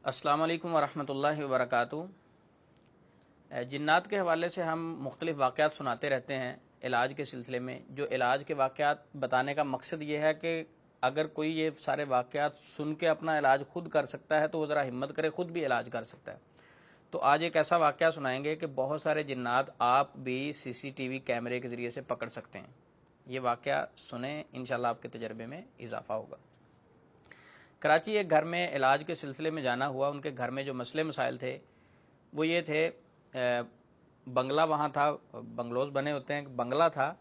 السلام علیکم ورحمۃ اللہ وبرکاتہ۔ جنات کے حوالے سے ہم مختلف واقعات سناتے رہتے ہیں علاج کے سلسلے میں۔ جو علاج کے واقعات بتانے کا مقصد یہ ہے کہ اگر کوئی یہ سارے واقعات سن کے اپنا علاج خود کر سکتا ہے تو وہ ذرا ہمت کرے، خود بھی علاج کر سکتا ہے۔ تو آج ایک ایسا واقعہ سنائیں گے کہ بہت سارے جنات آپ بھی سی سی ٹی وی کیمرے کے ذریعے سے پکڑ سکتے ہیں۔ یہ واقعہ سنیں، انشاءاللہ آپ کے تجربے میں اضافہ ہوگا۔ کراچی ایک گھر میں علاج کے سلسلے میں جانا ہوا۔ ان کے گھر میں جو مسئلے مسائل تھے وہ یہ تھے، بنگلہ وہاں تھا، بنگلوز بنے ہوتے ہیں، بنگلہ تھا۔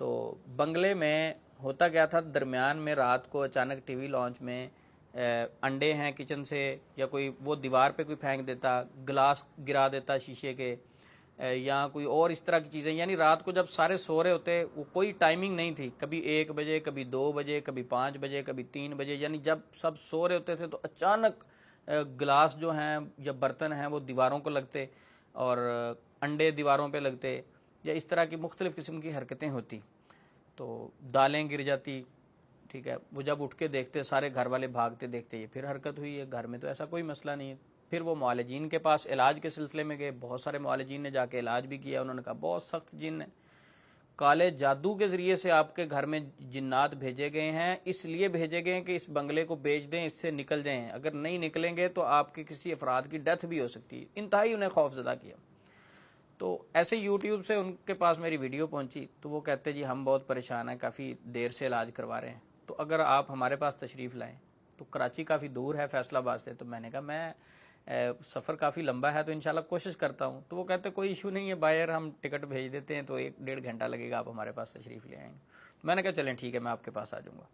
تو بنگلے میں ہوتا کیا تھا، درمیان میں رات کو اچانک ٹی وی لانچ میں انڈے ہیں کچن سے، یا کوئی وہ دیوار پہ کوئی پھینک دیتا، گلاس گرا دیتا شیشے کے، یا کوئی اور اس طرح کی چیزیں۔ یعنی رات کو جب سارے سو رہے ہوتے، وہ کوئی ٹائمنگ نہیں تھی، کبھی 1 بجے، کبھی 2 بجے، کبھی 5 بجے، کبھی 3 بجے، یعنی جب سب سو رہے ہوتے تھے تو اچانک گلاس جو ہیں یا برتن ہیں وہ دیواروں کو لگتے، اور انڈے دیواروں پہ لگتے، یا اس طرح کی مختلف قسم کی حرکتیں ہوتی۔ تو دالیں گر جاتی، ٹھیک ہے۔ وہ جب اٹھ کے دیکھتے، سارے گھر والے بھاگتے، دیکھتے یہ پھر حرکت ہوئی ہے، گھر میں تو ایسا کوئی مسئلہ نہیں ہے۔ پھر وہ معالجین کے پاس علاج کے سلسلے میں گئے، بہت سارے معالجین نے جا کے علاج بھی کیا۔ انہوں نے کہا بہت سخت جن ہے، کالے جادو کے ذریعے سے آپ کے گھر میں جنات بھیجے گئے ہیں، اس لیے بھیجے گئے ہیں کہ اس بنگلے کو بیچ دیں، اس سے نکل جائیں، اگر نہیں نکلیں گے تو آپ کے کسی افراد کی ڈیتھ بھی ہو سکتی ہے۔ انتہائی انہیں خوف زدہ کیا۔ تو ایسے یوٹیوب سے ان کے پاس میری ویڈیو پہنچی، تو وہ کہتے جی ہم بہت پریشان ہیں، کافی دیر سے علاج کروا رہے ہیں، تو اگر آپ ہمارے پاس تشریف لائیں۔ تو کراچی کافی دور ہے فیصل آباد سے، تو میں نے کہا میں سفر کافی لمبا ہے تو انشاءاللہ کوشش کرتا ہوں۔ تو وہ کہتے کوئی ایشو نہیں ہے باہر، ہم ٹکٹ بھیج دیتے ہیں، تو 1-1.5 گھنٹہ لگے گا، آپ ہمارے پاس تشریف لے آئیں گے۔ میں نے کہا چلیں ٹھیک ہے، میں آپ کے پاس آ جاؤں گا۔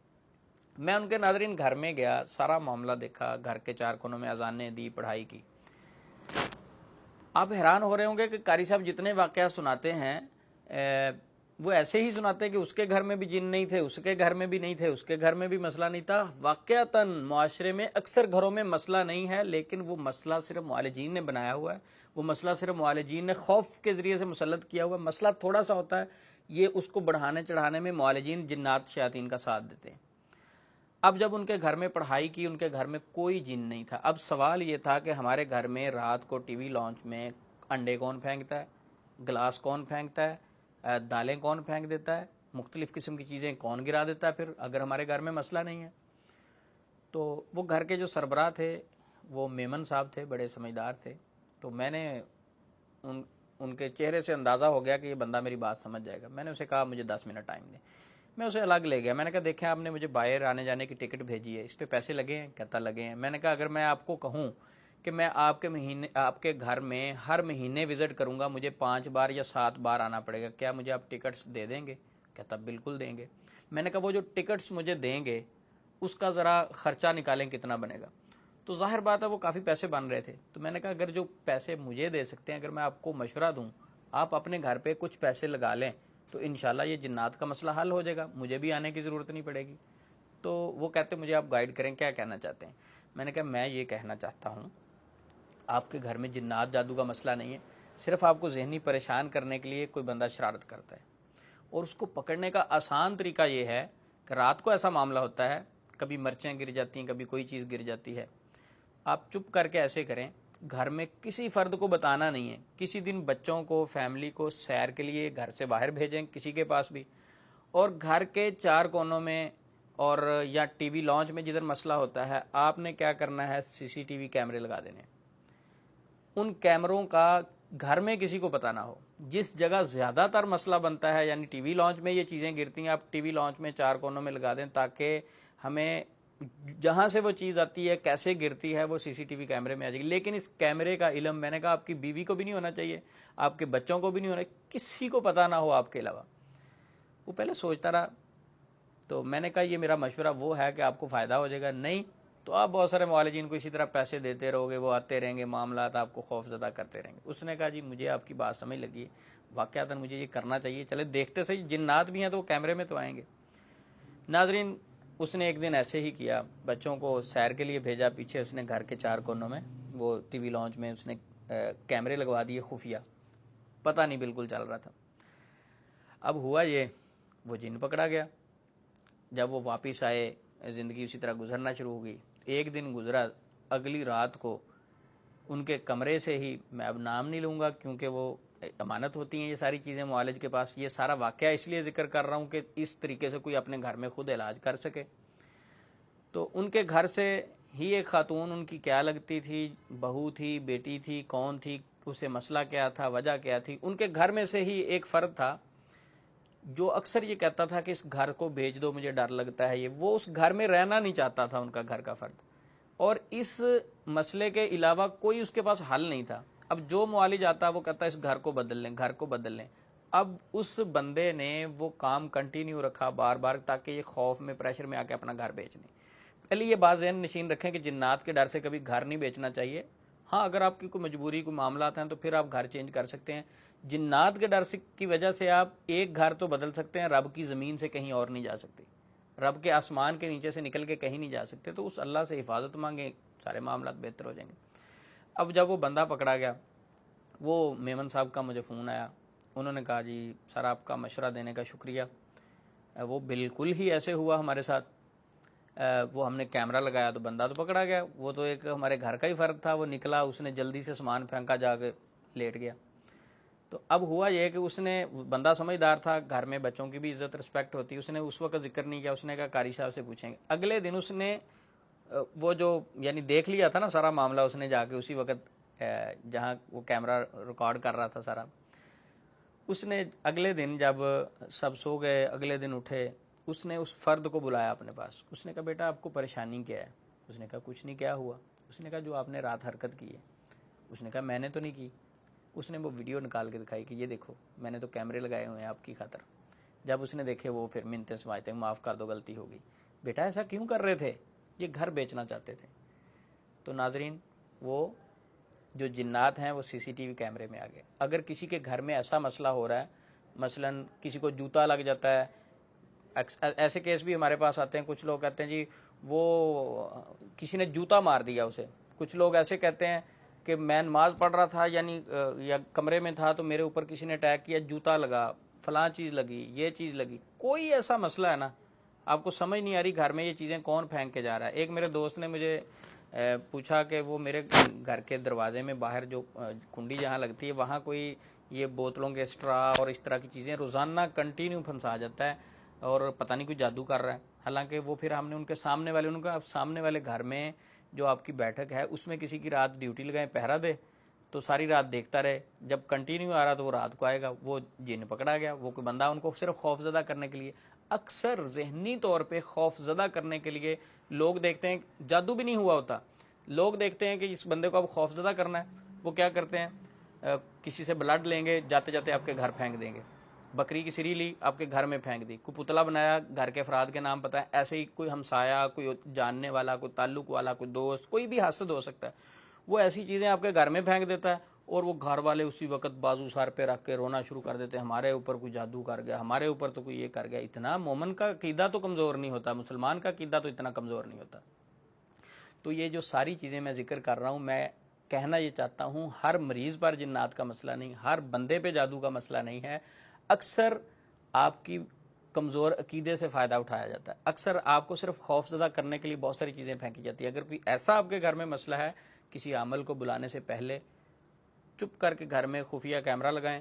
میں ان کے ناظرین گھر میں گیا، سارا معاملہ دیکھا، گھر کے 4 کونوں میں اذانیں دی، پڑھائی کی۔ آپ حیران ہو رہے ہوں گے کہ قاری صاحب جتنے واقعات سناتے ہیں وہ ایسے ہی سناتے ہیں کہ اس کے گھر میں بھی جن نہیں تھے، اس کے گھر میں بھی نہیں تھے، اس کے گھر میں بھی مسئلہ نہیں تھا۔ واقعتاً معاشرے میں اکثر گھروں میں مسئلہ نہیں ہے، لیکن وہ مسئلہ صرف معالجین نے بنایا ہوا ہے، وہ مسئلہ صرف معالجین نے خوف کے ذریعے سے مسلط کیا ہوا ہے۔ مسئلہ تھوڑا سا ہوتا ہے، یہ اس کو بڑھانے چڑھانے میں معالجین جنات شیاطین کا ساتھ دیتے ہیں۔ اب جب ان کے گھر میں پڑھائی کی، ان کے گھر میں کوئی جن نہیں تھا۔ اب سوال یہ تھا کہ ہمارے گھر میں رات کو ٹی وی لانچ میں انڈے کون پھینکتا ہے، گلاس کون پھینکتا ہے، دالیں کون پھینک دیتا ہے، مختلف قسم کی چیزیں کون گرا دیتا ہے، پھر اگر ہمارے گھر میں مسئلہ نہیں ہے۔ تو وہ گھر کے جو سربراہ تھے وہ میمن صاحب تھے، بڑے سمجھدار تھے۔ تو میں نے ان کے چہرے سے اندازہ ہو گیا کہ یہ بندہ میری بات سمجھ جائے گا۔ میں نے اسے کہا مجھے 10 منٹ ٹائم دیں۔ میں اسے الگ لے گیا، میں نے کہا دیکھیں آپ نے مجھے باہر آنے جانے کی ٹکٹ بھیجی ہے، اس پہ پیسے لگے ہیں؟ کہتا لگے ہیں۔ میں نے کہا اگر میں آپ کو کہوں کہ میں آپ کے گھر میں ہر مہینے وزٹ کروں گا، مجھے 5 بار یا 7 بار آنا پڑے گا، کیا مجھے آپ ٹکٹس دے دیں گے؟ کہتا بالکل دیں گے۔ میں نے کہا وہ جو ٹکٹس مجھے دیں گے اس کا ذرا خرچہ نکالیں کتنا بنے گا؟ تو ظاہر بات ہے وہ کافی پیسے بن رہے تھے۔ تو میں نے کہا اگر جو پیسے مجھے دے سکتے ہیں، اگر میں آپ کو مشورہ دوں آپ اپنے گھر پہ کچھ پیسے لگا لیں تو انشاءاللہ یہ جنات کا مسئلہ حل ہو جائے گا، مجھے بھی آنے کی ضرورت نہیں پڑے گی۔ تو وہ کہتے مجھے آپ گائیڈ کریں، کیا کہنا چاہتے ہیں؟ میں نے کہا میں یہ کہنا چاہتا ہوں آپ کے گھر میں جنات جادو کا مسئلہ نہیں ہے، صرف آپ کو ذہنی پریشان کرنے کے لیے کوئی بندہ شرارت کرتا ہے، اور اس کو پکڑنے کا آسان طریقہ یہ ہے کہ رات کو ایسا معاملہ ہوتا ہے، کبھی مرچیں گر جاتی ہیں، کبھی کوئی چیز گر جاتی ہے، آپ چپ کر کے ایسے کریں، گھر میں کسی فرد کو بتانا نہیں ہے، کسی دن بچوں کو، فیملی کو سیر کے لیے گھر سے باہر بھیجیں کسی کے پاس بھی، اور گھر کے 4 کونوں میں اور یا ٹی وی لانچ میں جدھر مسئلہ ہوتا ہے آپ نے کیا کرنا ہے، سی سی ٹی وی کیمرے لگا دینے۔ ان کیمروں کا گھر میں کسی کو پتہ نہ ہو۔ جس جگہ زیادہ تر مسئلہ بنتا ہے، یعنی ٹی وی لانچ میں یہ چیزیں گرتی ہیں، آپ ٹی وی لانچ میں 4 کونوں میں لگا دیں تاکہ ہمیں جہاں سے وہ چیز آتی ہے، کیسے گرتی ہے، وہ سی سی ٹی وی کیمرے میں آ جائے گی۔ لیکن اس کیمرے کا علم میں نے کہا آپ کی بیوی کو بھی نہیں ہونا چاہیے، آپ کے بچوں کو بھی نہیں ہونا، کسی کو پتہ نہ ہو آپ کے علاوہ۔ وہ پہلے سوچتا رہا، تو میں نے کہا یہ میرا مشورہ وہ ہے کہ آپ کو فائدہ ہو جائے گا، نہیں تو آپ بہت سارے معالجین کو اسی طرح پیسے دیتے رہو گے، وہ آتے رہیں گے، معاملات آپ کو خوف زدہ کرتے رہیں گے۔ اس نے کہا جی مجھے آپ کی بات سمجھ لگی، واقعتاً مجھے یہ کرنا چاہیے، چلے دیکھتے صحیح، جنات بھی ہیں تو وہ کیمرے میں تو آئیں گے۔ ناظرین اس نے ایک دن ایسے ہی کیا، بچوں کو سیر کے لیے بھیجا، پیچھے اس نے گھر کے 4 کونوں میں وہ ٹی وی لانچ میں اس نے کیمرے لگوا دیے خفیہ، پتہ نہیں بالکل چل رہا تھا۔ اب ہوا یہ، وہ جن پکڑا گیا۔ جب وہ واپس آئے، زندگی اسی طرح گزرنا شروع ہو گئی۔ ایک دن گزرا، اگلی رات کو ان کے کمرے سے ہی، میں اب نام نہیں لوں گا کیونکہ وہ امانت ہوتی ہیں یہ ساری چیزیں معالج کے پاس، یہ سارا واقعہ اس لیے ذکر کر رہا ہوں کہ اس طریقے سے کوئی اپنے گھر میں خود علاج کر سکے۔ تو ان کے گھر سے ہی ایک خاتون، ان کی کیا لگتی تھی، بہو تھی، بیٹی تھی، کون تھی، اسے مسئلہ کیا تھا، وجہ کیا تھی، ان کے گھر میں سے ہی ایک فرد تھا جو اکثر یہ کہتا تھا کہ اس گھر کو بھیج دو، مجھے ڈر لگتا ہے، یہ وہ اس گھر میں رہنا نہیں چاہتا تھا ان کا گھر کا فرد، اور اس مسئلے کے علاوہ کوئی اس کے پاس حل نہیں تھا۔ اب جو معالج آتا وہ کہتا اس گھر کو بدل لیں، گھر کو بدل لیں۔ اب اس بندے نے وہ کام کنٹینیو رکھا بار بار تاکہ یہ خوف میں، پریشر میں آ کے اپنا گھر بیچ دیں۔ پہلے یہ بات ذہن نشین رکھیں کہ جنات کے ڈر سے کبھی گھر نہیں بیچنا چاہیے۔ ہاں اگر آپ کی کوئی مجبوری، کوئی معاملات ہیں تو پھر آپ گھر چینج کر سکتے ہیں۔ جنات کے ڈر کی وجہ سے آپ ایک گھر تو بدل سکتے ہیں، رب کی زمین سے کہیں اور نہیں جا سکتے، رب کے آسمان کے نیچے سے نکل کے کہیں نہیں جا سکتے، تو اس اللہ سے حفاظت مانگیں، سارے معاملات بہتر ہو جائیں گے۔ اب جب وہ بندہ پکڑا گیا، وہ میمن صاحب کا مجھے فون آیا، انہوں نے کہا جی سر آپ کا مشورہ دینے کا شکریہ۔ وہ بالکل ہی ایسے ہوا ہمارے ساتھ، وہ ہم نے کیمرہ لگایا تو بندہ تو پکڑا گیا، وہ تو ایک ہمارے گھر کا ہی فرد تھا، وہ نکلا، اس نے جلدی سے سامان پھینکا، جا کے لیٹ گیا۔ تو اب ہوا یہ کہ اس نے، بندہ سمجھدار تھا، گھر میں بچوں کی بھی عزت رسپیکٹ ہوتی ہے، اس نے اس وقت ذکر نہیں کیا، اس نے کہا قاری صاحب سے پوچھیں گے۔ اگلے دن اس نے وہ جو یعنی دیکھ لیا تھا نا سارا معاملہ، اس نے جا کے اسی وقت جہاں وہ کیمرہ ریکارڈ کر رہا تھا سارا، اس نے اگلے دن جب سب سو گئے، اگلے دن اٹھے، اس نے اس فرد کو بلایا اپنے پاس، اس نے کہا بیٹا آپ کو پریشانی کیا ہے؟ اس نے کہا کچھ نہیں، کیا ہوا؟ اس نے کہا جو آپ نے رات حرکت کی ہے۔ اس نے کہا میں نے تو نہیں کی۔ اس نے وہ ویڈیو نکال کے دکھائی کہ یہ دیکھو میں نے تو کیمرے لگائے ہوئے ہیں آپ کی خاطر۔ جب اس نے دیکھے وہ پھر منتیں سماجھتے ہیں، معاف کر دو غلطی ہوگی۔ بیٹا ایسا کیوں کر رہے تھے؟ یہ گھر بیچنا چاہتے تھے۔ تو ناظرین، وہ جو جنات ہیں وہ سی سی ٹی وی کیمرے میں آ گئے۔ اگر کسی کے گھر میں ایسا مسئلہ ہو رہا ہے، مثلا کسی کو جوتا لگ جاتا ہے، ایسے کیس بھی ہمارے پاس آتے ہیں، کچھ لوگ کہتے ہیں جی وہ کسی نے جوتا مار دیا اسے، کچھ لوگ ایسے کہتے ہیں کہ میں نماز پڑھ رہا تھا یعنی یا کمرے میں تھا تو میرے اوپر کسی نے اٹیک کیا، جوتا لگا، فلاں چیز لگی، یہ چیز لگی۔ کوئی ایسا مسئلہ ہے نا، آپ کو سمجھ نہیں آ رہی گھر میں یہ چیزیں کون پھینک کے جا رہا ہے۔ ایک میرے دوست نے مجھے پوچھا کہ وہ میرے گھر کے دروازے میں باہر جو کنڈی جہاں لگتی ہے وہاں کوئی یہ بوتلوں کے اسٹرا اور اس طرح کی چیزیں روزانہ کنٹینیو پھنسا جاتا ہے اور پتہ نہیں کوئی جادو کر رہا ہے۔ حالانکہ وہ پھر ہم نے ان کے سامنے والے، ان کا سامنے والے گھر میں جو آپ کی بیٹھک ہے اس میں کسی کی رات ڈیوٹی لگائیں، پہرا دے تو ساری رات دیکھتا رہے، جب کنٹینیو آ رہا تو وہ رات کو آئے گا۔ وہ جن پکڑا گیا، وہ کوئی بندہ ان کو صرف خوف زدہ کرنے کے لیے، اکثر ذہنی طور پہ خوف زدہ کرنے کے لیے لوگ دیکھتے ہیں، جادو بھی نہیں ہوا ہوتا، لوگ دیکھتے ہیں کہ اس بندے کو اب خوف زدہ کرنا ہے، وہ کیا کرتے ہیں، کسی سے بلڈ لیں گے، جاتے جاتے آپ کے گھر پھینک دیں گے، بکری کی سری لی آپ کے گھر میں پھینک دی، کوئی پتلا بنایا گھر کے افراد کے نام پتہ ہے، ایسے ہی کوئی ہمسایا، کوئی جاننے والا، کوئی تعلق والا، کوئی دوست، کوئی بھی حاسد ہو سکتا ہے، وہ ایسی چیزیں آپ کے گھر میں پھینک دیتا ہے اور وہ گھر والے اسی وقت بازو سار پہ رکھ کے رونا شروع کر دیتے ہیں، ہمارے اوپر کوئی جادو کر گیا، ہمارے اوپر تو کوئی یہ کر گیا۔ اتنا مومن کا عقیدہ تو کمزور نہیں ہوتا، مسلمان کا عقیدہ تو اتنا کمزور نہیں ہوتا۔ تو یہ جو ساری چیزیں میں ذکر کر رہا ہوں، میں کہنا یہ چاہتا ہوں ہر مریض پر جنات کا مسئلہ نہیں، ہر بندے پہ جادو کا مسئلہ نہیں ہے، اکثر آپ کی کمزور عقیدے سے فائدہ اٹھایا جاتا ہے، اکثر آپ کو صرف خوف زدہ کرنے کے لیے بہت ساری چیزیں پھینکی جاتی ہیں۔ اگر کوئی ایسا آپ کے گھر میں مسئلہ ہے، کسی عامل کو بلانے سے پہلے چپ کر کے گھر میں خفیہ کیمرہ لگائیں،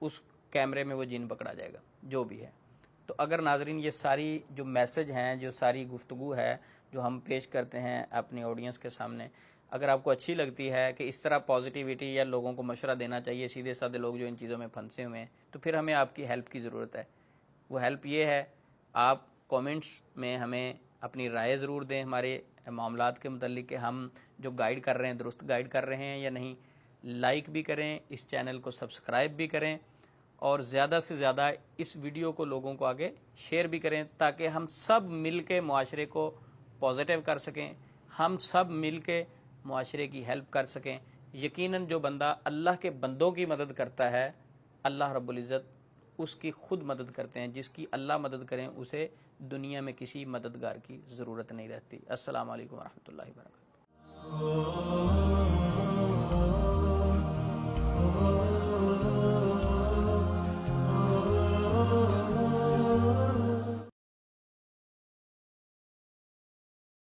اس کیمرے میں وہ جن پکڑا جائے گا جو بھی ہے۔ تو اگر ناظرین یہ ساری جو میسج ہیں، جو ساری گفتگو ہے جو ہم پیش کرتے ہیں اپنی آڈینس کے سامنے، اگر آپ کو اچھی لگتی ہے کہ اس طرح پازیٹیوٹی یا لوگوں کو مشورہ دینا چاہیے، سیدھے سادے لوگ جو ان چیزوں میں پھنسے ہوئے ہیں، تو پھر ہمیں آپ کی ہیلپ کی ضرورت ہے۔ وہ ہیلپ یہ ہے، آپ کومنٹس میں ہمیں اپنی رائے ضرور دیں ہمارے معاملات کے متعلق کہ ہم جو گائیڈ کر رہے ہیں درست گائیڈ کر رہے ہیں یا نہیں۔ لائک بھی کریں، اس چینل کو سبسکرائب بھی کریں اور زیادہ سے زیادہ اس ویڈیو کو لوگوں کو آگے شیئر بھی کریں تاکہ ہم سب مل کے معاشرے کو پازیٹیو کر سکیں، ہم سب مل کے معاشرے کی ہیلپ کر سکیں۔ یقیناً جو بندہ اللہ کے بندوں کی مدد کرتا ہے، اللہ رب العزت اس کی خود مدد کرتے ہیں، جس کی اللہ مدد کریں اسے دنیا میں کسی مددگار کی ضرورت نہیں رہتی۔ السلام علیکم ورحمۃ اللہ وبرکاتہ۔